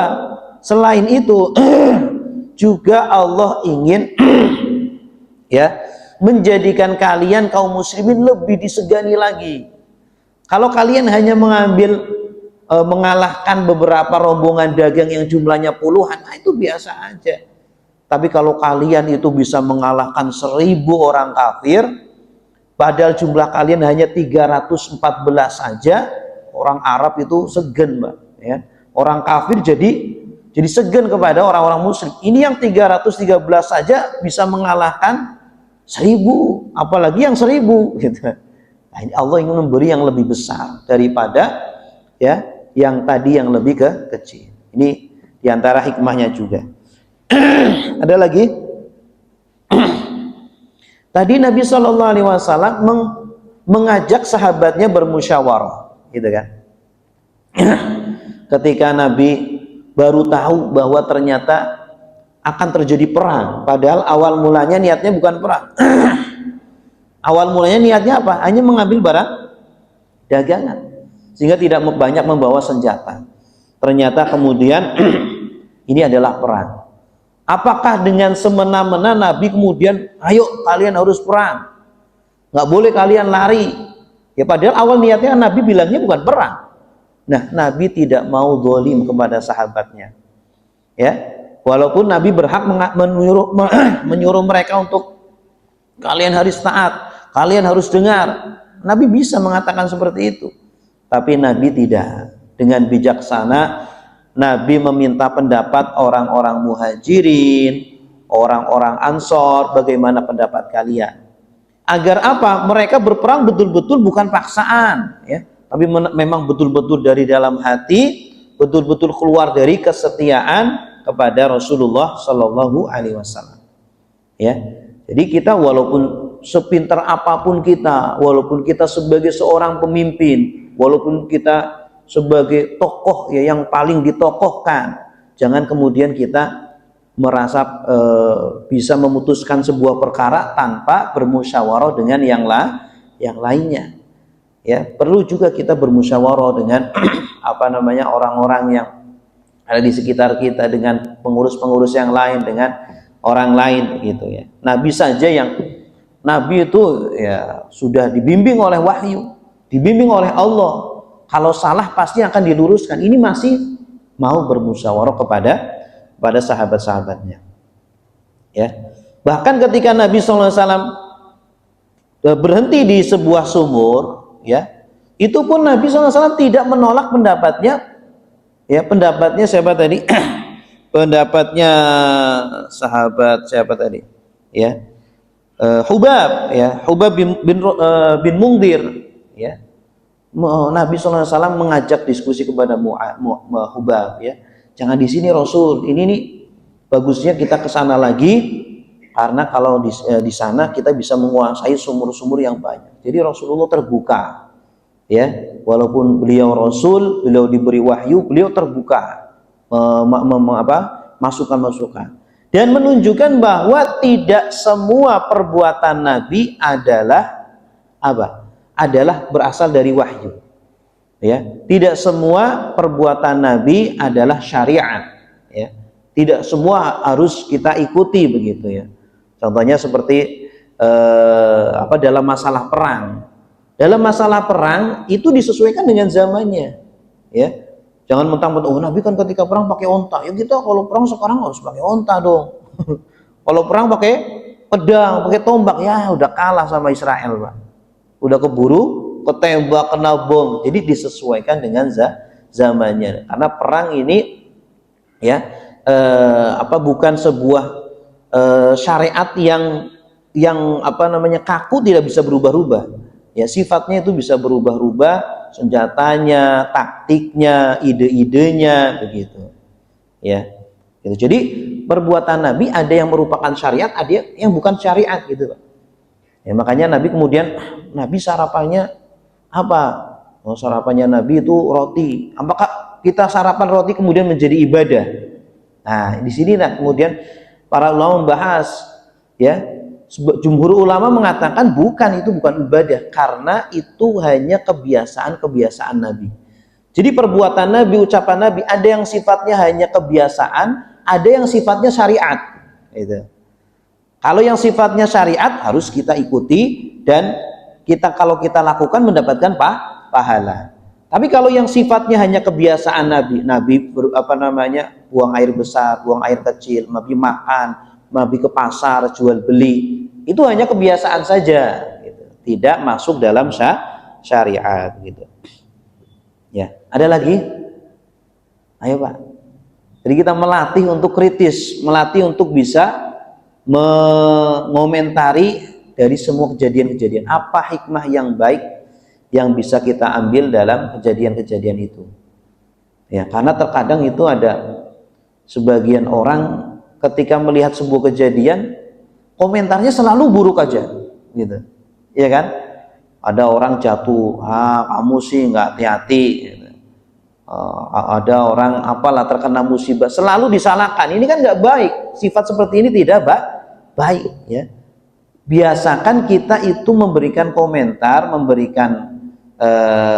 selain itu juga Allah ingin ya menjadikan kalian kaum muslimin lebih disegani lagi. Kalau kalian hanya mengalahkan beberapa rombongan dagang yang jumlahnya puluhan, nah itu biasa aja. Tapi kalau kalian itu bisa mengalahkan 1.000 orang kafir, padahal jumlah kalian hanya 314 saja, orang Arab itu segan, Mbak. Ya. Orang kafir jadi segan kepada orang-orang muslim. Ini yang 313 saja bisa mengalahkan 1.000, apalagi yang 1.000 gitu. Nah, ini Allah ingin memberi yang lebih besar daripada ya yang tadi yang lebih kecil. Ini diantara hikmahnya juga. Ada lagi. Tadi Nabi Shallallahu Alaihi Wasallam mengajak sahabatnya bermusyawarah, gitu kan? Ketika Nabi baru tahu bahwa ternyata akan terjadi perang, padahal awal mulanya niatnya bukan perang. Awal mulanya niatnya apa? Hanya mengambil barang dagangan, sehingga tidak banyak membawa senjata. Ternyata kemudian ini adalah perang. Apakah dengan semena-mena Nabi kemudian, ayo kalian harus perang, nggak boleh kalian lari? Ya padahal awal niatnya Nabi bilangnya bukan perang. Nah, Nabi tidak mau zalim kepada sahabatnya. Ya. Walaupun Nabi berhak menyuruh mereka untuk kalian harus taat, kalian harus dengar. Nabi bisa mengatakan seperti itu. Tapi Nabi tidak. Dengan bijaksana, Nabi meminta pendapat orang-orang muhajirin, orang-orang ansor, bagaimana pendapat kalian. Agar apa? Mereka berperang betul-betul bukan paksaan. Ya. Tapi memang betul-betul dari dalam hati, betul-betul keluar dari kesetiaan kepada Rasulullah Shallallahu Alaihi Wasallam. Ya, jadi kita walaupun sepintar apapun kita, walaupun kita sebagai seorang pemimpin, walaupun kita sebagai tokoh ya yang paling ditokohkan, jangan kemudian kita merasa bisa memutuskan sebuah perkara tanpa bermusyawarah dengan yang lainnya. Ya, perlu juga kita bermusyawarah dengan orang-orang yang ada di sekitar kita, dengan pengurus-pengurus yang lain, dengan orang lain gitu ya. Nabi saja yang Nabi itu ya sudah dibimbing oleh wahyu, dibimbing oleh Allah. Kalau salah pasti akan diluruskan. Ini masih mau bermusyawarah kepada sahabat-sahabatnya. Ya, bahkan ketika Nabi SAW berhenti di sebuah sumur, ya, itu pun Nabi SAW tidak menolak pendapatnya. Ya, pendapatnya siapa tadi? Pendapatnya sahabat siapa tadi? Ya, Hubab, ya, Hubab bin Mungdir, ya. Nabi SAW mengajak diskusi kepada Hubab, ya, jangan di sini Rasul, ini nih bagusnya kita ke sana lagi, karena kalau di sana kita bisa menguasai sumur-sumur yang banyak. Jadi Rasulullah terbuka, ya, walaupun beliau Rasul, beliau diberi wahyu, beliau terbuka masukan-masukan, dan menunjukkan bahwa tidak semua perbuatan Nabi adalah adalah berasal dari wahyu. Ya, tidak semua perbuatan Nabi adalah syariat. Ya, tidak semua harus kita ikuti begitu, ya. Contohnya seperti dalam masalah perang. Dalam masalah perang itu disesuaikan dengan zamannya. Ya, jangan mentang-mentang Nabi kan ketika perang pakai onta. Ya kita kalau perang sekarang harus pakai onta dong. Kalau perang pakai pedang, pakai tombak, ya udah kalah sama Israel, Pak. Udah keburu ketembak, kena bom. Jadi disesuaikan dengan zamannya. Karena perang ini, ya, bukan sebuah syariat yang kaku, tidak bisa berubah-ubah. Ya, sifatnya itu bisa berubah-ubah, senjatanya, taktiknya, ide-idenya, begitu. Ya, gitu. Jadi perbuatan Nabi ada yang merupakan syariat, ada yang bukan syariat, gitu, Pak. Ya, makanya Nabi kemudian, Nabi sarapannya apa? Oh, sarapannya Nabi itu roti. Apakah kita sarapan roti kemudian menjadi ibadah? Nah, di sini kemudian para ulama membahas, ya. Jumhur ulama mengatakan itu bukan ibadah, karena itu hanya kebiasaan Nabi. Jadi perbuatan Nabi, ucapan Nabi, ada yang sifatnya hanya kebiasaan, ada yang sifatnya syariat. Gitu. Kalau yang sifatnya syariat harus kita ikuti, dan kalau kita lakukan mendapatkan pahala. Tapi kalau yang sifatnya hanya kebiasaan Nabi buang air besar, buang air kecil, Nabi makan, Nabi ke pasar jual beli, itu hanya kebiasaan saja, gitu. Tidak masuk dalam syariat, gitu. Ya, ada lagi? Ayo, Pak. Jadi kita melatih untuk kritis, melatih untuk bisa mengomentari dari semua kejadian-kejadian. Apa hikmah yang baik yang bisa kita ambil dalam kejadian-kejadian itu? Ya, karena terkadang itu ada sebagian orang ketika melihat sebuah kejadian, komentarnya selalu buruk aja, gitu. Iya kan? Ada orang jatuh, kamu sih nggak hati-hati. Gitu. Ada orang terkena musibah, selalu disalahkan. Ini kan nggak baik. Sifat seperti ini tidak baik, ya. Biasakan kita itu memberikan komentar, memberikan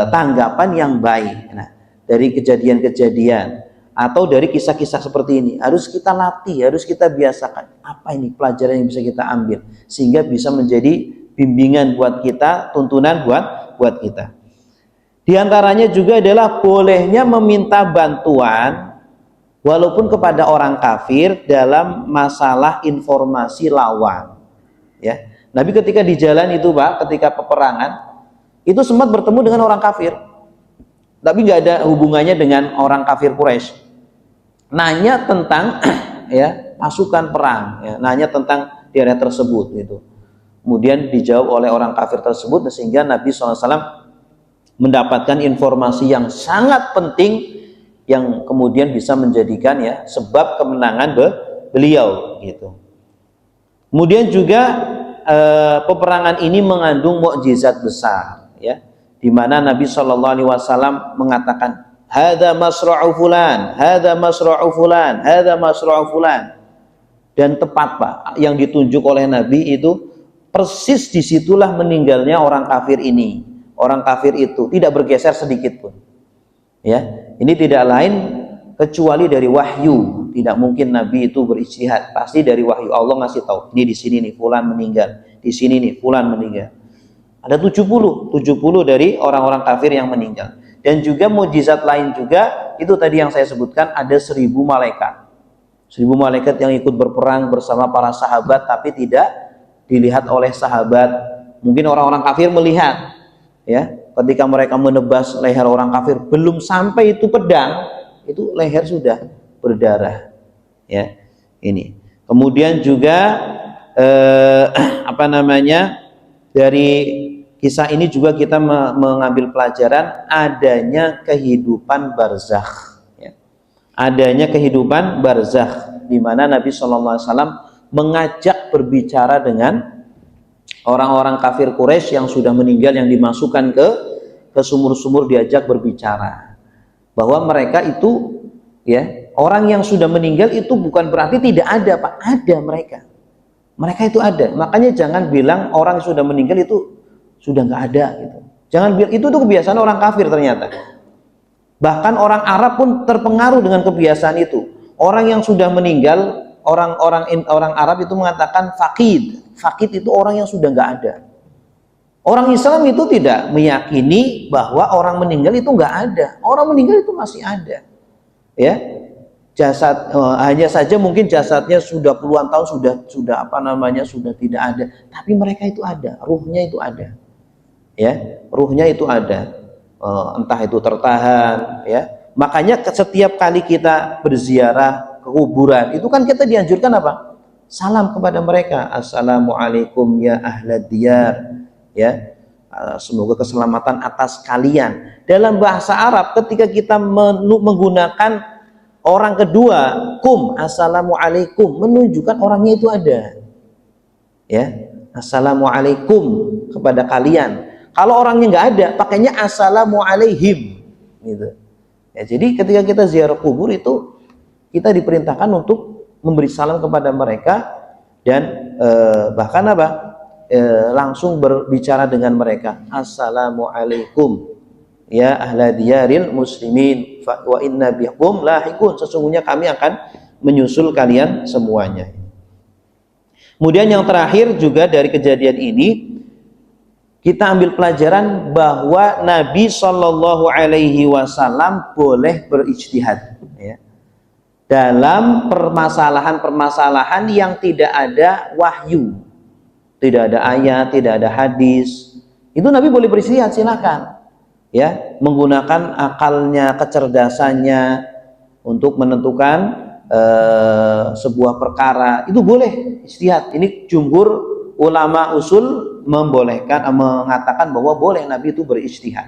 tanggapan yang baik. Nah, dari kejadian-kejadian atau dari kisah-kisah seperti ini harus kita latih, harus kita biasakan. Apa ini pelajaran yang bisa kita ambil sehingga bisa menjadi bimbingan buat kita, tuntunan buat kita. Di antaranya juga adalah bolehnya meminta bantuan walaupun kepada orang kafir dalam masalah informasi lawan. Ya, Nabi ketika di jalan itu, Pak, ketika peperangan itu sempat bertemu dengan orang kafir, tapi nggak ada hubungannya dengan orang kafir Quraisy. Nanya tentang ya pasukan perang, ya, nanya tentang daerah tersebut, gitu. Kemudian dijawab oleh orang kafir tersebut, sehingga Nabi SAW mendapatkan informasi yang sangat penting yang kemudian bisa menjadikan, ya, sebab kemenangan beliau, gitu. Kemudian juga peperangan ini mengandung mukjizat besar, ya, di mana Nabi SAW mengatakan, hadza masra'u fulan, hadza masra'u fulan, hadza masra'u fulan. Dan tepat, Pak, yang ditunjuk oleh Nabi itu persis disitulah meninggalnya orang kafir ini. Orang kafir itu tidak bergeser sedikit pun. Ya, ini tidak lain kecuali dari wahyu. Tidak mungkin Nabi itu berijtihad, pasti dari wahyu. Allah ngasih tahu, ini di sini nih fulan meninggal, di sini nih fulan meninggal. Ada 70 dari orang-orang kafir yang meninggal. Dan juga mukjizat lain juga, itu tadi yang saya sebutkan, ada 1.000 malaikat. 1.000 malaikat yang ikut berperang bersama para sahabat, tapi tidak dilihat oleh sahabat. Mungkin orang-orang kafir melihat, ya, ketika mereka menebas leher orang kafir, belum sampai itu pedang, itu leher sudah berdarah, ya. Ini. Kemudian juga dari kisah ini juga kita mengambil pelajaran adanya kehidupan barzakh, ya. Adanya kehidupan barzakh di mana Nabi SAW mengajak berbicara dengan orang-orang kafir Quraisy yang sudah meninggal, yang dimasukkan ke sumur-sumur, diajak berbicara bahwa mereka itu, ya, orang yang sudah meninggal itu bukan berarti tidak ada, Pak. Ada mereka itu ada. Makanya jangan bilang orang yang sudah meninggal itu sudah nggak ada gitu. Jangan bilang itu tuh kebiasaan orang kafir ternyata. Bahkan orang Arab pun terpengaruh dengan kebiasaan itu. Orang yang sudah meninggal, orang Arab itu mengatakan faqid. Faqid itu orang yang sudah nggak ada. Orang Islam itu tidak meyakini bahwa orang meninggal itu nggak ada. Orang meninggal itu masih ada, ya. Jasad hanya saja mungkin jasadnya sudah puluhan tahun sudah tidak ada. Tapi mereka itu ada, ruhnya itu ada, ya. Ruhnya itu ada. Entah itu tertahan, ya. Makanya setiap kali kita berziarah ke kuburan itu kan kita dianjurkan apa? Salam kepada mereka. Assalamualaikum ya ahlad diyar, ya. Semoga keselamatan atas kalian. Dalam bahasa Arab ketika kita menggunakan orang kedua, assalamualaikum, menunjukkan orangnya itu ada, ya. Assalamualaikum kepada kalian. Kalau orangnya nggak ada, pakainya assalamualaihim, gitu. Ya, jadi ketika kita ziarah kubur itu kita diperintahkan untuk memberi salam kepada mereka dan bahkan langsung berbicara dengan mereka. Assalamualaikum ya ahla diyaril muslimin wa inna bikum lahiqun, sesungguhnya kami akan menyusul kalian semuanya. Kemudian yang terakhir juga dari kejadian ini kita ambil pelajaran bahwa Nabi Shallallahu Alaihi Wasallam boleh berijtihad, ya, dalam permasalahan-permasalahan yang tidak ada wahyu, tidak ada ayat, tidak ada hadis. Itu Nabi boleh berijtihad, silakan, ya, menggunakan akalnya, kecerdasannya untuk menentukan sebuah perkara, itu boleh ijtihad. Ini jumhur ulama usul mengatakan bahwa boleh Nabi itu berijtihad.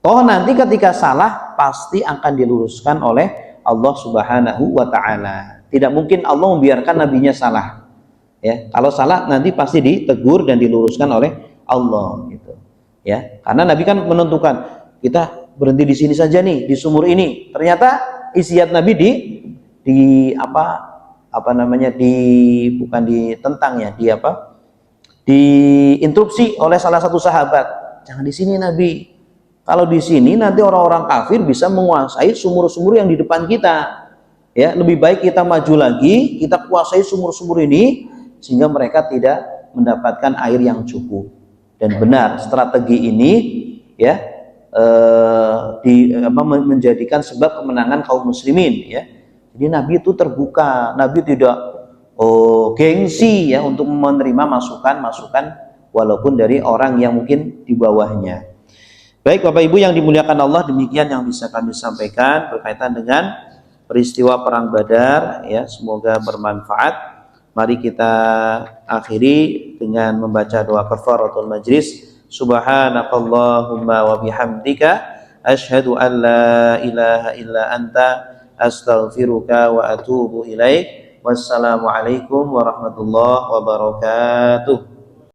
Toh nanti ketika salah pasti akan diluruskan oleh Allah Subhanahu wa taala. Tidak mungkin Allah membiarkan nabinya salah. Ya, kalau salah nanti pasti ditegur dan diluruskan oleh Allah, gitu. Ya, karena Nabi kan menentukan kita berhenti di sini saja nih, di sumur ini. Ternyata ijtihad Nabi diinstruksi oleh salah satu sahabat, jangan di sini Nabi. Kalau di sini nanti orang-orang kafir bisa menguasai sumur-sumur yang di depan kita. Ya, lebih baik kita maju lagi, kita kuasai sumur-sumur ini sehingga mereka tidak mendapatkan air yang cukup. Dan benar strategi ini, ya, menjadikan sebab kemenangan kaum muslimin, ya. Jadi Nabi itu terbuka, Nabi tidak gengsi, ya, untuk menerima masukan-masukan walaupun dari orang yang mungkin di bawahnya. Baik Bapak Ibu yang dimuliakan Allah, demikian yang bisa kami sampaikan berkaitan dengan peristiwa perang Badar, ya, semoga bermanfaat. Mari kita akhiri dengan membaca doa kafaratul majlis. Subhanakallahumma wa bihamdika asyhadu an la ilaha illa anta astaghfiruka wa atubu ilaik. Wassalamualaikum warahmatullahi wabarakatuh.